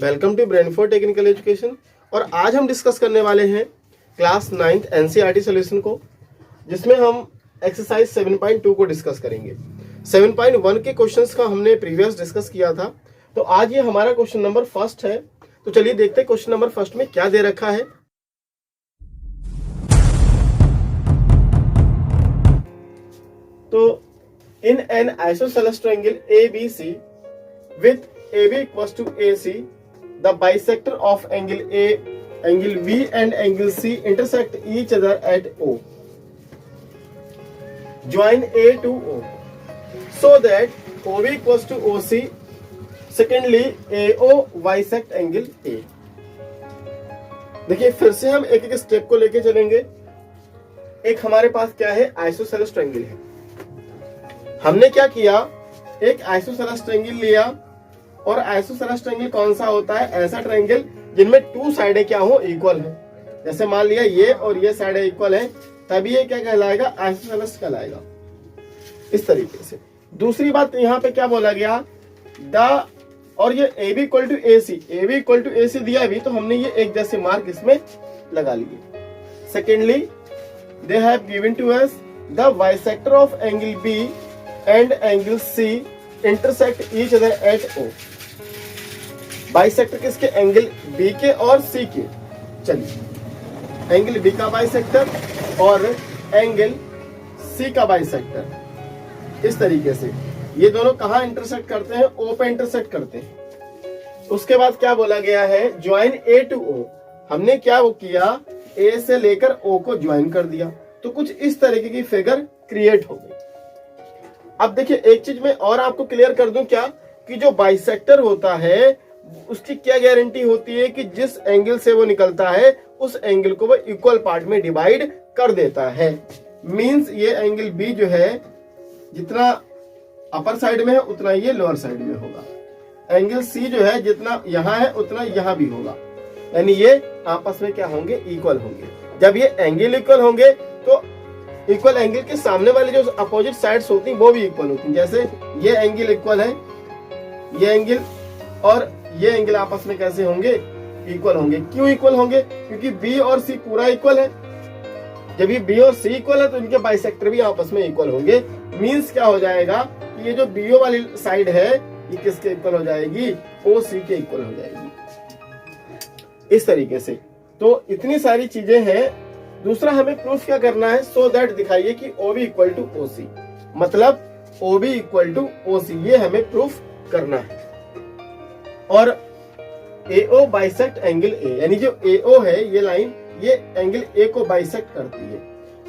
Welcome to brain for technical education. और आज हम डिस्कस करने वाले हैं क्लास 9th एनसीईआरटी सॉल्यूशन को, जिसमें हम एक्सरसाइज 7.2 को डिस्कस करेंगे। 7.1 के क्वेश्चंस का हमने प्रीवियस डिस्कस किया था, तो आज ये हमारा क्वेश्चन नंबर फर्स्ट है। तो चलिए देखते हैं क्वेश्चन नंबर फर्स्ट में क्या दे रखा है। तो in an isosceles triangle ABC with AB equals to AC, the bisector of angle A, angle B and angle C intersect each other at O. Join A to O so that OB equals to OC. Secondly, AO bisect angle A. देखिए फिर से हम एक एक step को लेके चलेंगे। एक हमारे पास क्या है, आइसोसेलेस ट्रायंगल है। हमने क्या किया, एक आइसोसेलेस ट्रायंगल लिया। और आइसोसेलेस ट्रायंगल कौन सा होता है? ऐसा ट्रायंगल जिनमें टू साइडें क्या हो, इक्वल है। जैसे मान लिया ये और ये साइडें इक्वल है, तभी ये क्या कहलाएगा, आइसोसेलेस कहलाएगा। इस तरीके से। दूसरी बात यहाँ पे क्या बोला गया, द और ये AB equal to AC, AB equal to AC दिया भी, तो हमने ये एक जैसे मार्क इसमें लगा लिए। Secondly, they have given to us the bisector of angle B and angle C intersect each other at O। Bisector किसके? एंगल B के और C के। चलिए, एंगल B का बाइसेक्टर और एंगल C का बाइसेक्टर। इस तरीके से ये दोनों कहां इंटरसेक्ट करते हैं? O पे इंटरसेक्ट करते हैं। उसके बाद क्या बोला गया है, ज्वाइन A टू O। हमने क्या वो किया, A से लेकर O को ज्वाइन कर दिया, तो कुछ इस तरीके की फिगर क्रिएट हो गई। अब देखिए एक चीज मैं और आपको क्लियर कर दूं क्या, कि जो बाइसेक्टर होता है उसकी क्या गारंटी होती है कि जिस एंगल से वो निकलता है उस एंगल को वो इक्वल पार्ट में डिवाइड कर देता है। मींस ये एंगल B जो है, जितना अपर साइड में है उतना ये लोअर साइड में होगा। एंगल C जो है, जितना यहाँ है उतना यहाँ भी होगा। यानी ये आपस में क्या होंगे, इक्वल होंगे। जब ये एंगल इक्वल होंगे तो इक्वल एंगल के सामने वाले जो अपोजिट साइड्स होती हैं वो भी इक्वल होती हैं। जैसे ये एंगल इक्वल है, ये एंगल और ये एंगल आपस में कैसे होंगे, इक्वल होंगे। क्यों इक्वल होंगे? क्योंकि B और C पूरा इक्वल है। जब ये B और C इक्वल है तो इनके बाइसेक्टर भी आपस में इक्वल होंगे। मींस क्या हो जाएगा कि ये जो BO वाली साइड है ये किसके इक्वल हो जाएगी, OC के इक्वल हो जाएगी। इस तरीके से तो इतनी सारी चीजें हैं। दूसरा हमें प्रूफ क्या करना है, सो दैट दिखाइए कि OB इक्वल टू OC, मतलब OB इक्वल टू OC, ये हमें प्रूफ करना है। और AO बाइसेक्ट एंगल A, यानी जो AO है ये लाइन, ये एंगल A को बाइसेक्ट करती है।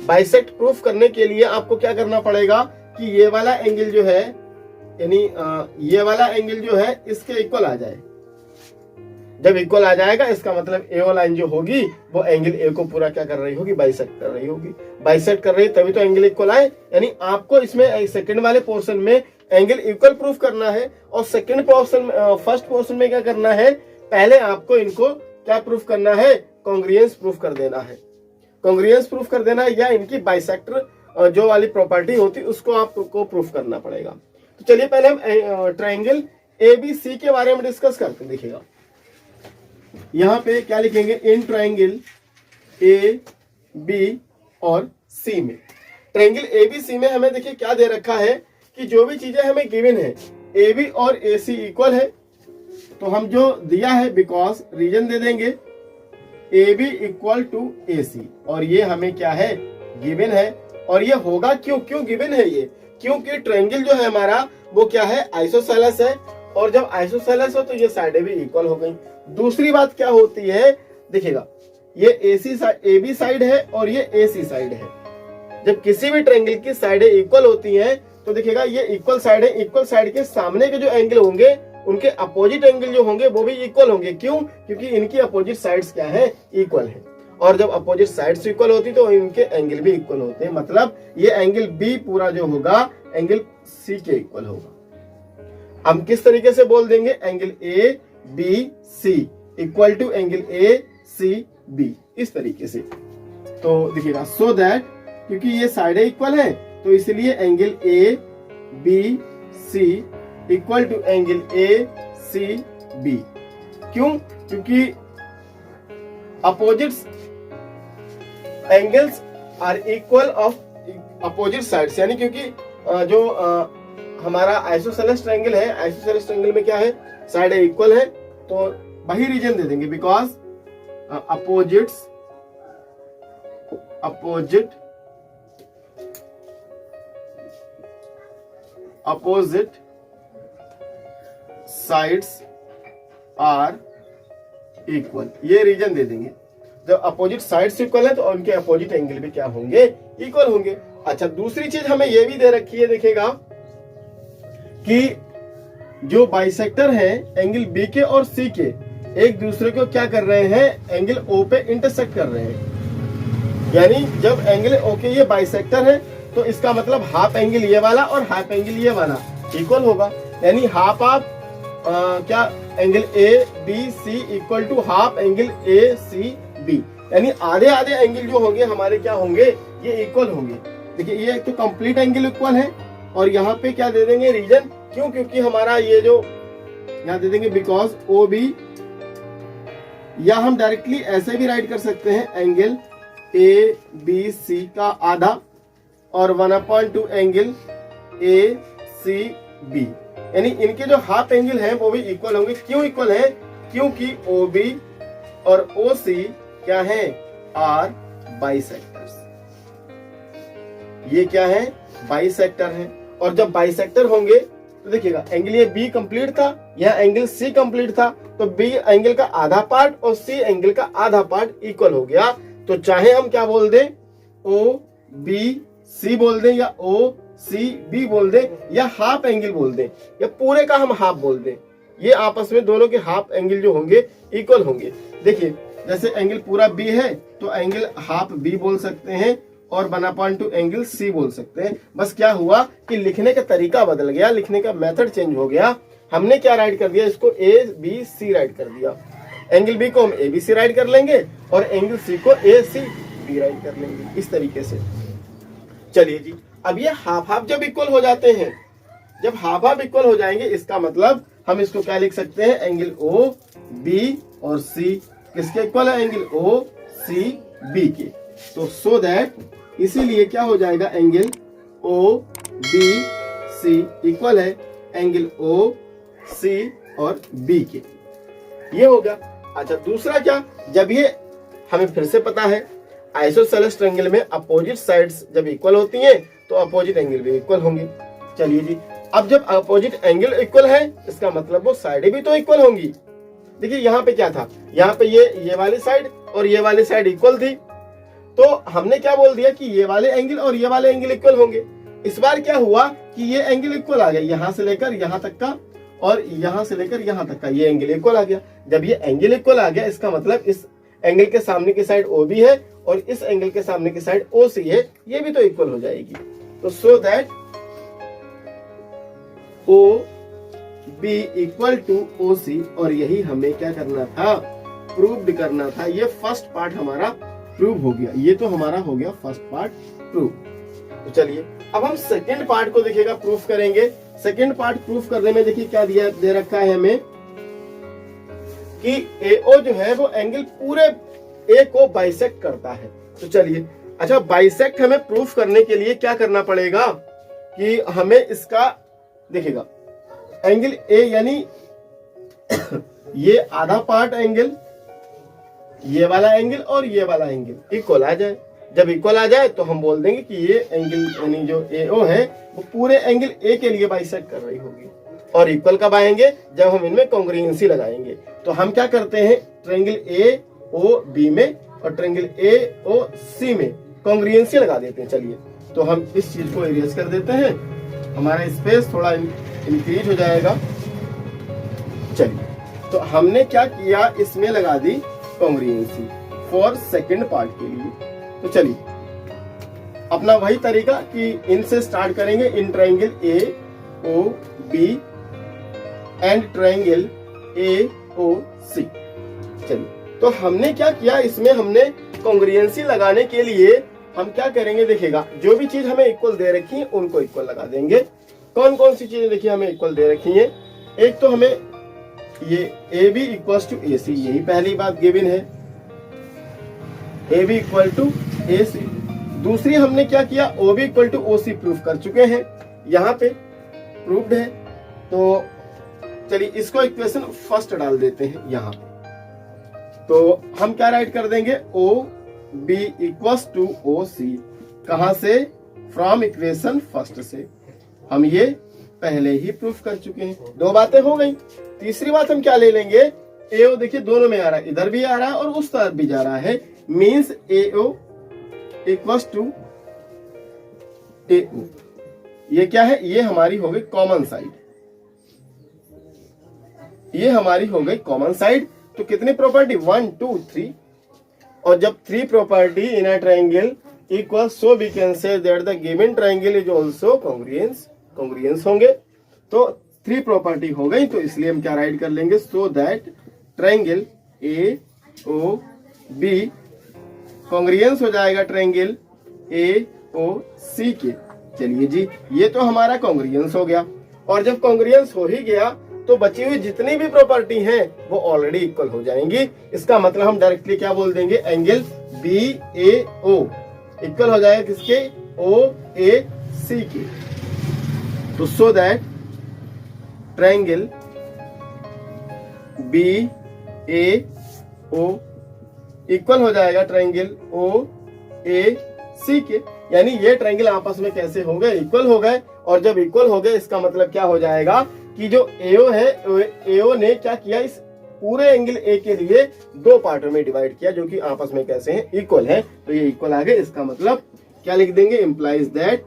बाइसेक्ट प्रूफ करने के लिए आपको क्या करना पड़ेगा कि ये वाला एंगल जो है, यानी ये वाला एंगल जो है इसके इक्वल आ जाए। जब इक्वल आ जाएगा इसका मतलब AO लाइन जो होगी वो एंगल A को पूरा क्या कर रही होगी, बाइसेक्ट कर रही होगी। बाइसेक्ट कर रही है तभी तो एंगल इक्वल आए। यानी आपको इसमें सेकंड वाले पोर्शन में एंगल इक्वल प्रूफ करना है, और सेकंड पोर्शन, फर्स्ट पोर्शन में क्या करना है, पहले आपको इनको क्या प्रूफ करना है, कॉन्ग्रुएंस प्रूफ कर देना है। कॉन्ग्रुएंस प्रूफ कर देना है, या इनकी बाइसेक्टर जो वाली प्रॉपर्टी होती है उसको आपको प्रूफ करना पड़ेगा। तो चलिए पहले हम ट्रायंगल ABC के बारे में डिस्कस करते हैं। देखिएगा यहाँ पे क्या लिखेंगे, इन ट्रायंगल AB और C में, ट्रायंगल ABC में हमें देखिए क्या दे रखा है कि जो भी चीजें हमें गिवन है, AB और AC इक्वल है, तो हम जो दिया है बिकॉज रीजन दे देंगे AB इक्वल टू AC, और ये हमें क्या है, गिवन है। और ये होगा क्यों गिवन है ये, क्योंकि ट्रायंगल जो है हमारा वो क्या है, आइसोसेलेस है। और जब आइसोसेलेस हो तो ये साइडें भी इक्वल हो गई। दूसरी बात क्या होती है, देखिएगा ये AB साइड है और ये AC साइड है। जब किसी भी ट्रायंगल की साइडें इक्वल होती हैं तो देखिएगा ये इक्वल साइड है, इक्वल साइड के सामने के जो एंगल होंगे उनके अपोजिट एंगल जो होंगे वो भी इक्वल होंगे। क्यों? क्योंकि इनकी अपोजिट साइड्स क्या है, इक्वल है। और जब अपोजिट साइड्स इक्वल होती तो इनके एंगल भी इक्वल होते हैं, मतलब ये एंगल B पूरा जो होगा एंगल C के इक्वल होगा। हम किस तरीके से बोल देंगे, angle ABC equal to angle ACB, इस तरीके से। तो देखिएगा सो दैट, क्योंकि ये साइडें इक्वल है तो इसलिए angle ABC equal to angle ACB। क्यों? क्योंकि opposites angles are equal of opposite sides, यानी क्योंकि जो हमारा आइसोसेलेस ट्रायंगल है, आइसोसेलेस ट्रायंगल में क्या है, साइड इक्वल है, तो वही रीजन दे देंगे because opposite sides are equal, ये रीजन दे देंगे। जब अपोजिट साइड्स इक्वल है तो उनके अपोजिट एंगल भी क्या होंगे, इक्वल होंगे। अच्छा, दूसरी चीज हमें ये भी दे रखी है, देखिएगा कि जो बाइसेक्टर है एंगल बी के और सी के एक दूसरे को क्या कर रहे हैं, एंगल ओ पे इंटरसेक्ट कर रहे हैं। यानी जब एंगल ओ के ये बाइसेक्टर है तो इसका मतलब हाफ एंगल ये वाला और हाफ एंगल ये वाला इक्वल होगा। यानी हाफ ऑफ क्या angle A B C equal to half angle A C B, यानी आधे आधे एंगल जो होंगे हमारे क्या होंगे, ये इक्वल होंगे। देखिए ये तो कंप्लीट एंगल इक्वल है, और यहाँ पे क्या दे देंगे रीजन, क्यों? क्योंकि हमारा ये जो यहाँ दे देंगे बिकॉज ओ बी, या हम डायरेक्टली ऐसे भी राइट कर सकते हैं एंगल ए बी सी का आधा और 1/2 एंगल ए सी बी, यानी इनके जो हाफ एंगल हैं वो भी इक्वल होंगे। क्यों इक्वल है? क्योंकि ओ बी और ओ सी क्या है, आर बाइसेक्टर्स। ये क्या है, बाइसेक्टर है। और जब बाइसेक्टर होंगे तो देखिएगा एंगल ये बी कंप्लीट था, यह एंगल सी कंप्लीट था, तो बी एंगल का आधा पार्ट और सी एंगल का आधा पार्ट इक्वल हो गया। तो चाहे हम क्या बोल दें, ओ बी सी बोल दें, या ओ सी बी बोल दें, या हाफ एंगल बोल दें, या पूरे का हम हाफ बोल दें, ये आपस में दोनों के हाफ एंगल जो होंगे इक्वल होंगे। देखिए जैसे एंगल पूरा बी है तो एंगल हाफ बी बोल सकते हैं और 1/2 एंगल सी बोल सकते हैं। बस क्या हुआ कि लिखने का तरीका बदल गया, लिखने का मेथड चेंज हो गया। हमने क्या राइट कर दिया, इसको ए बी सी राइट कर दिया। एंगल बी को हम ए बी सी राइट कर लेंगे और एंगल सी को ए सी बी राइट कर लेंगे, इस तरीके से। चलिए जी, अब ये हाफ हाफ जब इक्वल हो जाते हैं, जब हाफ हाफ इक्वल हो जाएंगे, इसका मतलब हम इसको क्या लिख सकते हैं, एंगल ओ बी और सी किसके इक्वल है, एंगल ओ सी बी के। तो सो दैट इसीलिए क्या हो जाएगा, angle O B C equal है एंगल ओ सी और बी के, ये होगा। अच्छा, दूसरा क्या, जब ये हमें फिर से पता है आइसोसेलेस ट्रायंगल में अपोजिट साइड्स जब इक्वल होती हैं तो अपोजिट एंगल भी इक्वल होंगे। चलिए जी, अब जब अपोजिट एंगल इक्वल है इसका मतलब वो साइडें भी तो इक्वल होंगी। देखिए यहाँ पे क्या था, यहाँ पे ये वाली साइड और ये वाली साइड इक्वल थी, तो हमने क्या बोल दिया कि ये वाले एंगल और ये वाले एंगल इक्वल होंगे। इस बार क्या हुआ कि ये एंगल इक्वल आ गया, यहाँ से लेकर यहाँ तक का और यहाँ से लेकर यहाँ तक का ये एंगल इक्वल आ गया। जब ये एंगल इक्वल आ गया इसका मतलब इस एंगल के सामने की साइड ओ बी है और इस एंगल के सामने की साइड ओ सी है, ये भी तो इक्वल हो जाएगी। तो so that O B equal to O C, और यही हमें क्या करना था, प्रूव करना था। ये फर्स्ट पार्ट हमारा प्रूव हो गया, ये तो हमारा हो गया फर्स्ट पार्ट प्रूव। तो चलिए अब हम सेकेंड पार्ट को देखिएगा प्रूफ करेंगे। सेकेंड पार्ट प्रूफ करने में देखिए क्या दिया दे रखा है हमें कि AO जो है वो एंगल पूरे A को बाइसेक्ट करता है। तो चलिए, अच्छा बाइसेक्ट हमें प्रूफ करने के लिए क्या करना पड़ेगा कि हमें इसका देखिएगा एंगल A यानी ये आधा पार्ट एंगल, ये वाला एंगल और ये वाला एंगल इक्वल आ जाए। जब इक्वल आ जाए तो हम बोल देंगे कि ये एंगल यानी जो AO है वो पूरे एंगल A के लिए बाइसेक्ट कर रही होगी। और इक्वल कब आएंगे, जब हम इनमें कॉन्ग्रुएंसी लगाएंगे। तो हम क्या करते हैं, ट्रायंगल AOB में और ट्रायंगल AOC में कॉन्ग्रुएंसी लगा देते हैं। चलिए तो हम इस चीज को इरेज कर देते हैं, हमारा स्पेस थोड़ा इंक्रीज हो जाएगा। चलिए तो हमने क्या किया, इसमें लगा दी कॉन्ग्रुएंसी फॉर सेकंड पार्ट के लिए। तो चलिए अपना वही तरीका कि इनसे स्टार्ट करेंगे, in triangle AOB and triangle AOC। चलिए तो हमने क्या किया, इसमें हमने कॉन्ग्रुएंसी लगाने के लिए हम क्या करेंगे, देखिएगा जो भी चीज हमें इक्वल दे रखी है उनको इक्वल लगा देंगे। कौन कौन सी चीजें देखिए हमें इक्वल दे रखी है, एक तो हमें ये A B equal to A C, यही पहली बात गिवन है, A B equal to A C. दूसरी हमने क्या किया, O B equal to O C proof कर चुके हैं, यहाँ पे प्रूव्ड है। तो चलिए इसको इक्वेशन फर्स्ट डाल देते हैं यहाँ पे। तो हम क्या राइट कर देंगे, O B equals to O C, कहां से, फ्रॉम इक्वेशन फर्स्ट से। हम ये पहले ही प्रूफ कर चुके हैं, दो बातें हो गई। तीसरी बात हम क्या ले लेंगे, ए ओ देखिए दोनों में आ रहा है, इधर भी आ रहा है और उस तरफ भी जा रहा है, means A O equals to A O. ये क्या है, ये हमारी हो गई कॉमन साइड, ये हमारी हो गई कॉमन साइड। तो कितनी प्रॉपर्टी, 1 2 3, और जब 3 property in a triangle equal, so we can say that the given triangle is also congruence होंगे। तो 3 प्रॉपर्टी हो गई, तो इसलिए हम क्या राइट कर लेंगे, so that triangle A O B congruence हो जाएगा ट्रायंगल ए ओ सी के। चलिए जी, ये तो हमारा कॉन्ग्रुएंस हो गया, और जब कॉन्ग्रुएंस हो ही गया तो बची हुई जितनी भी प्रॉपर्टी हैं वो ऑलरेडी इक्वल हो जाएंगी। इसका मतलब हम डायरेक्टली क्या बोल देंगे, angle B A O equal हो जाएगा किसके, ओ ए सी के। तो so that triangle B A O equal हो जाएगा ट्रायंगल ओ ए सी के, यानी ये ट्रायंगल आपस में कैसे हो गए, इक्वल हो गए। और जब इक्वल हो गए इसका मतलब क्या हो जाएगा कि जो एओ है, एओ ने क्या किया, इस पूरे एंगल ए के लिए 2 पार्टों में डिवाइड किया, जो कि आपस में कैसे हैं, इक्वल है। तो ये इक्वल आ गए, इसका मतलब क्या लिख देंगे, implies that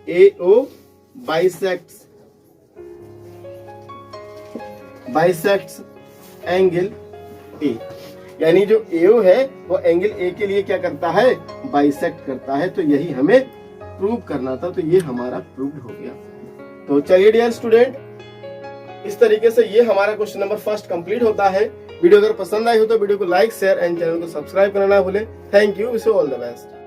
AO bisects angle A, यानी जो एओ है वो एंगल ए के लिए क्या करता है, बाइसेक्ट करता है। तो यही हमें प्रूव करना था, तो ये हमारा प्रूव्ड हो गया। तो चलिए डियर स्टूडेंट, इस तरीके से ये हमारा क्वेश्चन नंबर फर्स्ट कंप्लीट होता है। वीडियो अगर पसंद आई हो तो वीडियो को लाइक, शेयर एंड चैनल को सब्सक्राइब करना ना भूलें। Thank you, wish you all the best.